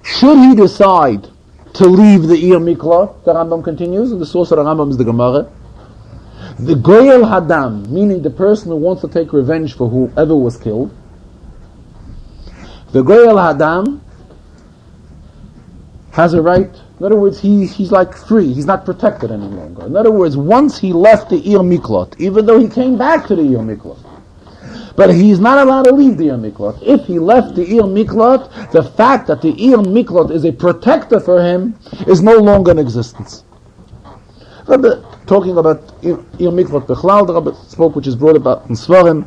Should he decide to leave the Iyar Miklot, the Rambam continues, and the source of the Rambam is the Gemara, The Goyel Hadam, meaning the person who wants to take revenge for whoever was killed, the Goyel Hadam has a right. In other words, he's like free. He's not protected any longer. In other words, once he left the Ir Miklot, even though he came back to the Ir Miklot, but he's not allowed to leave the Ir Miklot. If he left the Ir Miklot, the fact that the Ir Miklot is a protector for him is no longer in existence. Rabbi, talking about Ir Miklot Bechlal, the Rabbi spoke, which is brought about in Svarim,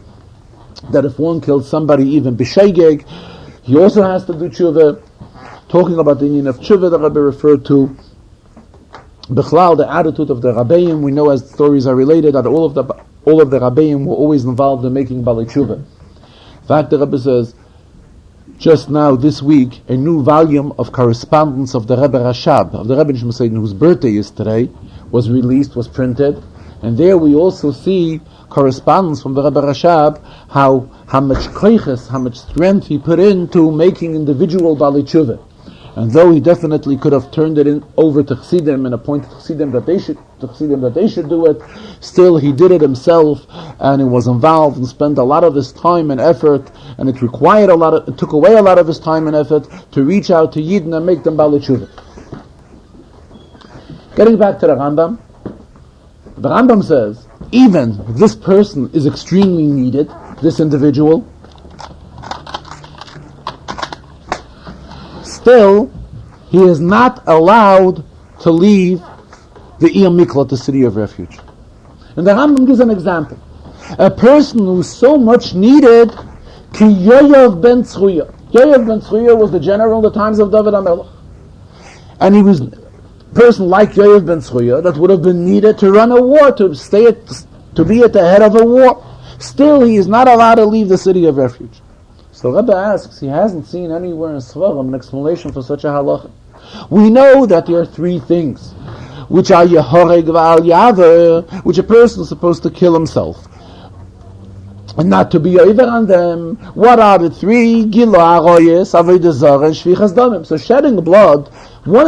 that if one kills somebody even B'Sheigeg, he also has to do tshuva. Talking about the union of tshuva, the Rabbi referred to Bechlal, the attitude of the Rabbeim. We know, as stories are related, that all of the Rabbeim were always involved in making Balei Tshuva. In fact, the Rebbe says, just now, this week, a new volume of correspondence of the Rebbe Rashab, of the Rebbe Nishma, whose birthday is today, was released, was printed, and there we also see correspondence from the Rebbe Rashab, how much koiches, how much strength he put into making individual Balei Tshuva. And though he definitely could have turned it over to Chassidim and appointed Chassidim that they should do it, still he did it himself, and he was involved and spent a lot of his time and effort, and it took away a lot of his time and effort to reach out to Yidden and make them Balei Tshuva. Getting back to the Rambam says, even this person is extremely needed, this individual, still, he is not allowed to leave the Ir Miklot, the city of refuge. And the Rambam gives an example. A person who's so much needed, ki Yoav ben Tzruya. Yoav ben Tzruya was the general in the times of David HaMelech. And he was a person like Yoav ben Tzruya that would have been needed to run a war, to be at the head of a war. Still, he is not allowed to leave the city of refuge. So Rebbe asks, he hasn't seen anywhere in Svarim an explanation for such a halacha. We know that there are three things, which are Yehoreg v'al Yaver, which a person is supposed to kill himself, and not to be over on them. What are the three? Gilo Aroyes, Avodah Zarah, and Shvichas Damim. So shedding blood of one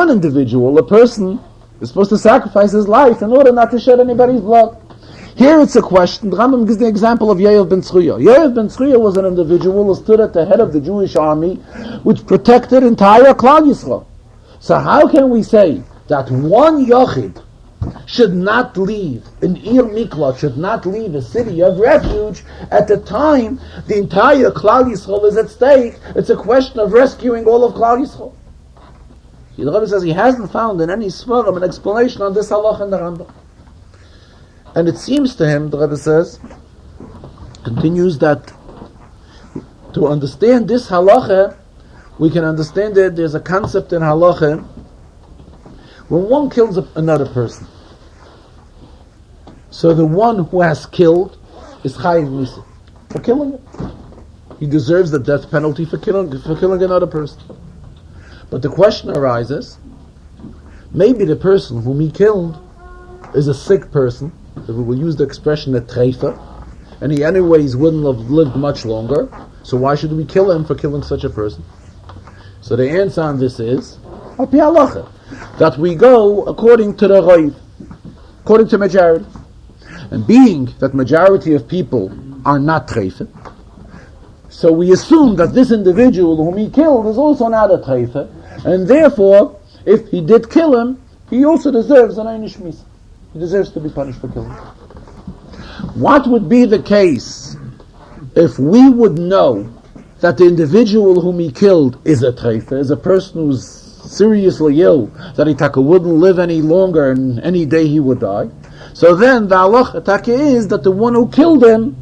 individual, a person is supposed to sacrifice his life in order not to shed anybody's blood. Here it's a question. The Rambam gives the example of Yoav ben Tzruya. Yoav ben Tzruya was an individual who stood at the head of the Jewish army, which protected entire Klal Yisrael. So how can we say that one Yochid should not leave, an Ir Miklot should not leave a city of refuge at the time the entire Klal Yisrael is at stake? It's a question of rescuing all of Klal Yisrael. The Rebbe says he hasn't found in any Svarim an explanation on this halach in the Rambam. And it seems to him, the Rebbe says, continues, that to understand this halacha, we can understand that there's a concept in halacha when one kills another person. So the one who has killed is chayiv misa for killing him. He deserves the death penalty for killing another person. But the question arises, maybe the person whom he killed is a sick person, that we will use the expression a treifa, and he anyways wouldn't have lived much longer, so why should we kill him for killing such a person? So the answer on this is, al pi halacha, that we go according to the roiv, according to majority. And being that majority of people are not treifa, so we assume that this individual whom he killed is also not a treifa, and therefore, if he did kill him, he also deserves an einish misa. He deserves to be punished for killing. What would be the case if we would know that the individual whom he killed is a treifa, is a person who's seriously ill, that he wouldn't live any longer and any day he would die? So then the halacha is that the one who killed him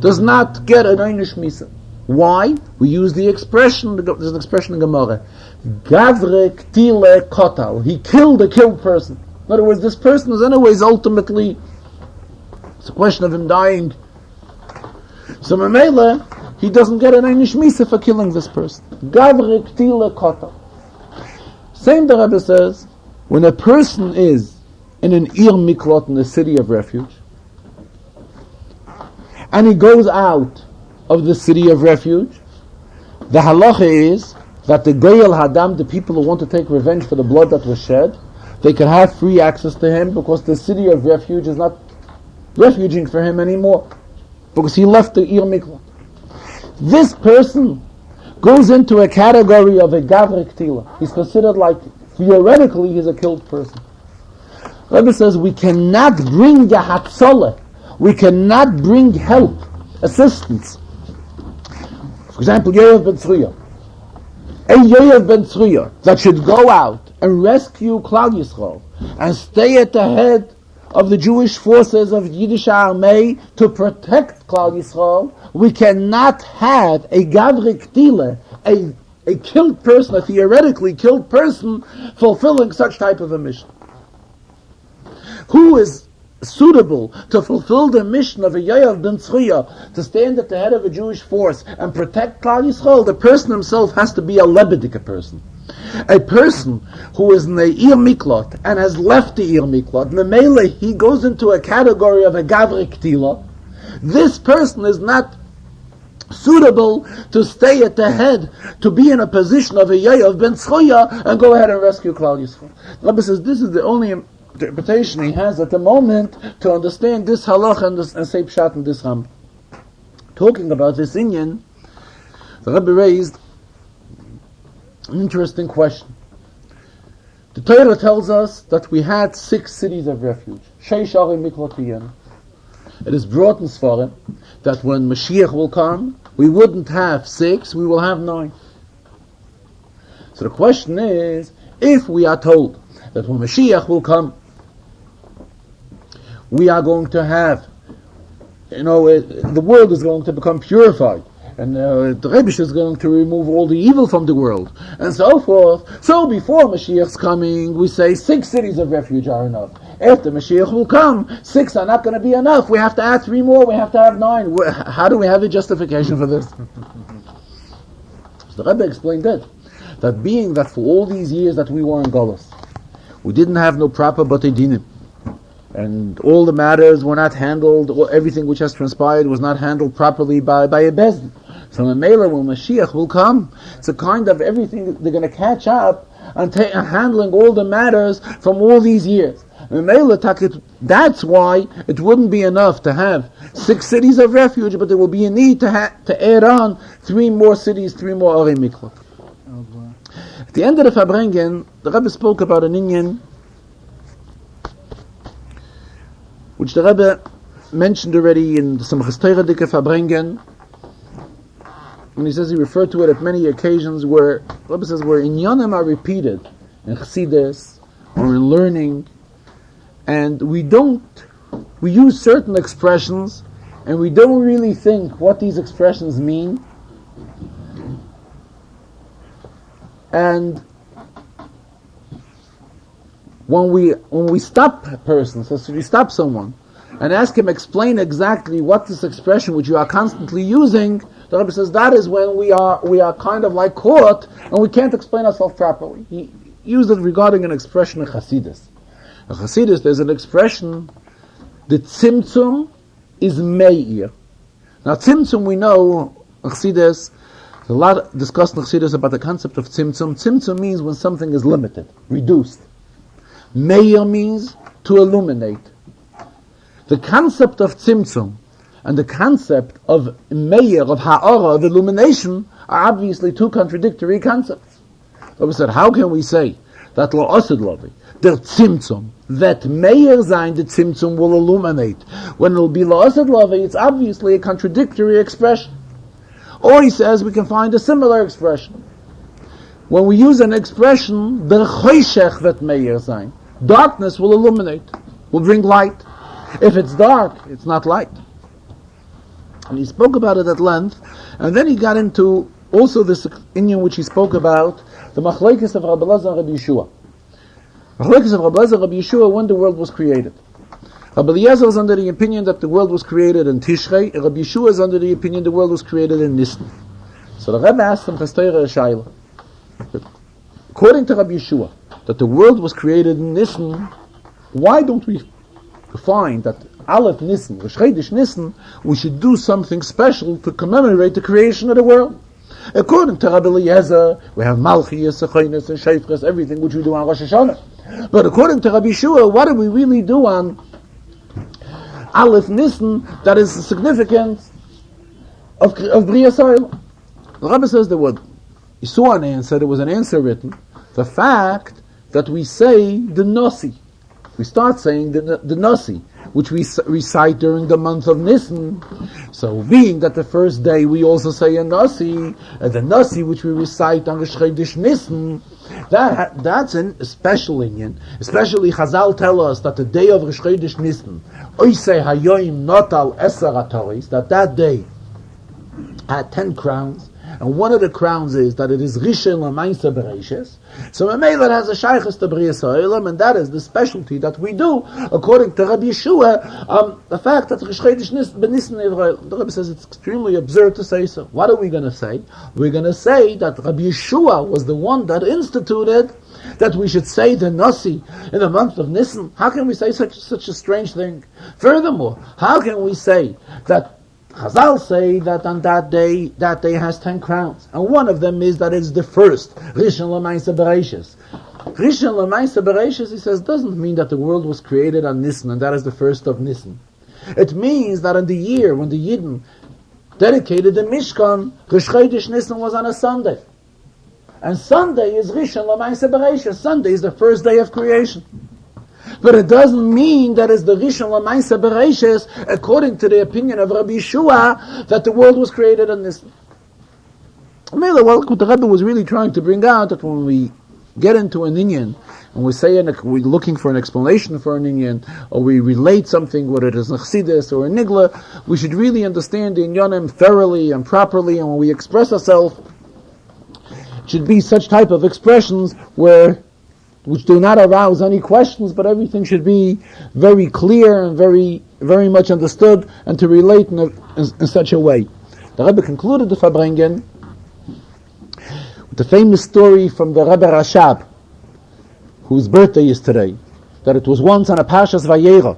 does not get an einish misa. Why? We use the expression, there's an expression in Gemara, Gavre ktile kotal. He killed a killed person. In other words, this person is anyways ultimately, it's a question of him dying. So Mamela, he doesn't get an einish misa for killing this person. Gavre ktile kotal. Same the Rebbe says, when a person is in an Ir Miklot, in the city of refuge, and he goes out of the city of refuge, the halacha is that the Goyel Hadam, the people who want to take revenge for the blood that was shed, they could have free access to him because the city of refuge is not refuging for him anymore, because he left the Ir Miklat. This person goes into a category of a Gavrik Tila. He's considered like, theoretically, he's a killed person. Rebbe says we cannot bring the Hatzolah, we cannot bring help, assistance. For example, Yoav ben Tzruya. A Yoav ben Tzruya that should go out and rescue Klal Yisrael and stay at the head of the Jewish forces of Yiddish Armee to protect Klal Yisrael, we cannot have a Gavrik Tila, a killed person, a theoretically killed person, fulfilling such type of a mission. Who is suitable to fulfill the mission of a Yoav ben Tzruya, to stand at the head of a Jewish force and protect Klal Yisrael? The person himself has to be a Lebedika person. A person who is in the Ir Miklat and has left the Ir Miklat, Memele, he goes into a category of a Gavrik Tila. This person is not suitable to stay at the head, to be in a position of a Yoav ben Tzruya and go ahead and rescue Klal Yisrael. The Rebbe says this is the only interpretation he has at the moment to understand this halach and say pshat in this ram. Talking about this inyan, the Rebbe raised an interesting question. The Torah tells us that we had 6 cities of refuge. Sheish Arim Miklatiyim. It is brought in Sfarim that when Mashiach will come, we wouldn't have 6, we will have 9. So the question is, if we are told that when Mashiach will come, we are going to have, the world is going to become purified, and the Rebbe is going to remove all the evil from the world, and so forth. So before Mashiach's coming, we say 6 cities of refuge are enough. After Mashiach will come, 6 are not going to be enough. We have to add 3 more, we have to have 9. How do we have a justification for this? So the Rebbe explained that being that for all these years that we were in Golus, we didn't have no proper Batei Dinim, and all the matters were not handled, or everything which has transpired was not handled properly by a Bezdin. So in Mela, when Mashiach will come, it's a kind of everything they're going to catch up and handling all the matters from all these years. That's why it wouldn't be enough to have 6 cities of refuge, but there will be a need to add on 3 more cities, 3 more Arei Miklat. At the end of the Farbrengen, the Rebbe spoke about an inyan which the Rebbe mentioned already in the Samachas Torah Dike Farbrengen, and he says he referred to it at many occasions where the Rebbe says where inyanim are repeated in Chassidus or in learning, and we use certain expressions and we don't really think what these expressions mean, and when we stop a person, so we stop someone and ask him explain exactly what this expression which you are constantly using, the Rebbe says that is when we are kind of like caught and we can't explain ourselves properly. He used it regarding an expression in Chassidus. In Chassidus there's an expression, the tzimtzum is meir. Now tzimtzum, we know in Chassidus, there's a lot discussed in Chassidus about the concept of tzimtzum. Tzimtzum means when something is limited, reduced. Meir means to illuminate. The concept of tzimtzum and the concept of meir, of ha'ara, of illumination, are obviously 2 contradictory concepts. So we said, how can we say that la'asid lavi, der tzimtzum, that meir sein, the tzimtzum will illuminate? When it will be la'asid lavi, it's obviously a contradictory expression. Or he says we can find a similar expression. When we use an expression, der choshech vet meir sein, darkness will illuminate, will bring light. If it's dark, it's not light. And he spoke about it at length, and then he got into also this inyan which he spoke about, the machlekes of Rabbi Elazar and Rabbi Yeshua. Machlekes of Rabbi Elazar and Rabbi Yeshua when the world was created. Rabbi Eliezer is under the opinion that the world was created in Tishrei, and Rabbi Yeshua is under the opinion the world was created in Nisan. So the Rebbe asked him, Shaila, according to Rabbi Yeshua, that the world was created in Nisan, why don't we find that Aleph Nisan, Rosh Chodesh Nisan, we should do something special to commemorate the creation of the world? According to Rabbi Eliezer, we have Malchiyas, Sechonos, and Shofros, everything which we do on Rosh Hashanah. But according to Rabbi Yeshua, what do we really do on Aleph Nisan that is the significance of Brias Olam? The Rebbe says there was, he saw an answer, there was an answer written, the fact that we say the Nasi. We start saying the Nasi, which we recite during the month of Nisan. So being that the first day we also say a Nasi, the Nasi which we recite on the Chodesh Nisan, that's a special inyan. Especially Chazal tell us that the day of Chodesh Nisan, Oisei Hayoim Notal Eser HaToris, that day had 10 crowns, and one of the crowns is that it is Rishon L'Maisa Bereishis. So Mamela has a Shaykhis to Brias Olam, and that is the specialty that we do, according to Rabbi Yeshua, the fact that Rish Chodesh Nisan, the Rebbe says it's extremely absurd to say so. What are we going to say? We're going to say that Rabbi Yeshua was the one that instituted that we should say the Nasi in the month of Nisan. How can we say such a strange thing? Furthermore, how can we say that Chazal say that on that day has 10 crowns, and one of them is that it's the first Rishon L'Maisa Bereishis. Rishon L'Maisa Bereishis, he says, doesn't mean that the world was created on Nisan, and that is the first of Nisan. It means that in the year when the Yidden dedicated the Mishkan, Rish Chodesh Nisan was on a Sunday, and Sunday is Rishon L'Maisa Bereishis. Sunday is the first day of creation. But it doesn't mean that it's the Rishon L'Maisa Bereishis, according to the opinion of Rabbi Yeshua, that the world was created on this. What the Rebbe was really trying to bring out, that when we get into an inyan, and we're looking for an explanation for an inyan, or we relate something, whether it is a chassidus or a nigla, we should really understand the inyanim thoroughly and properly, and when we express ourselves, it should be such type of expressions which do not arouse any questions, but everything should be very clear and very, very much understood, and to relate in such a way. The Rebbe concluded the Farbrengen with the famous story from the Rebbe Rashab, whose birthday is today, that it was once on a Parshas Vayera,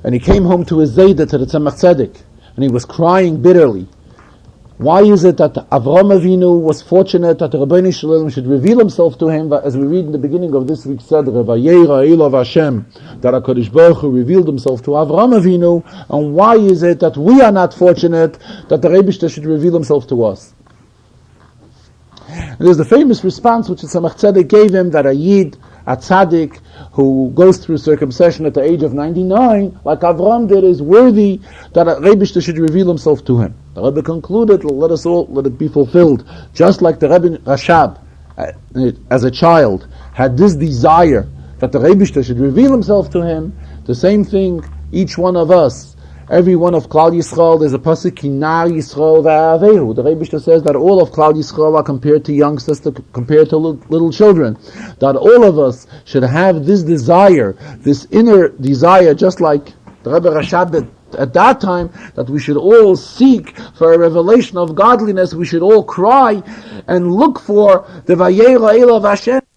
and he came home to his Zayda, to the Tzemach Tzedek, and he was crying bitterly. Why is it that Avraham Avinu was fortunate that the Rabbeinu Shalom should reveal himself to him, as we read in the beginning of this week's Chazarah, Vayera Elov Hashem, that HaKadosh Baruch Hu revealed himself to Avraham Avinu, and why is it that we are not fortunate that the Rebbe should reveal himself to us? And there's the famous response which the Tzemach Tzedek gave him, that a Yid, a tzaddik, who goes through circumcision at the age of 99, like Avraham did, is worthy that a Rebbe should reveal himself to him. The Rebbe concluded, let it be fulfilled. Just like the Rebbe Rashab, as a child, had this desire that the Rebbe should reveal himself to him, the same thing, each one of us, every one of Klal Yisrael, there's a pasuk, Kinar Yisrael ve'avehu. The Rebbe says that all of Klal Yisrael are compared to youngsters, compared to little children. That all of us should have this desire, this inner desire, just like the Rebbe Rashab at that time, that we should all seek for a revelation of godliness. We should all cry and look for the Vayera Elov Hashem.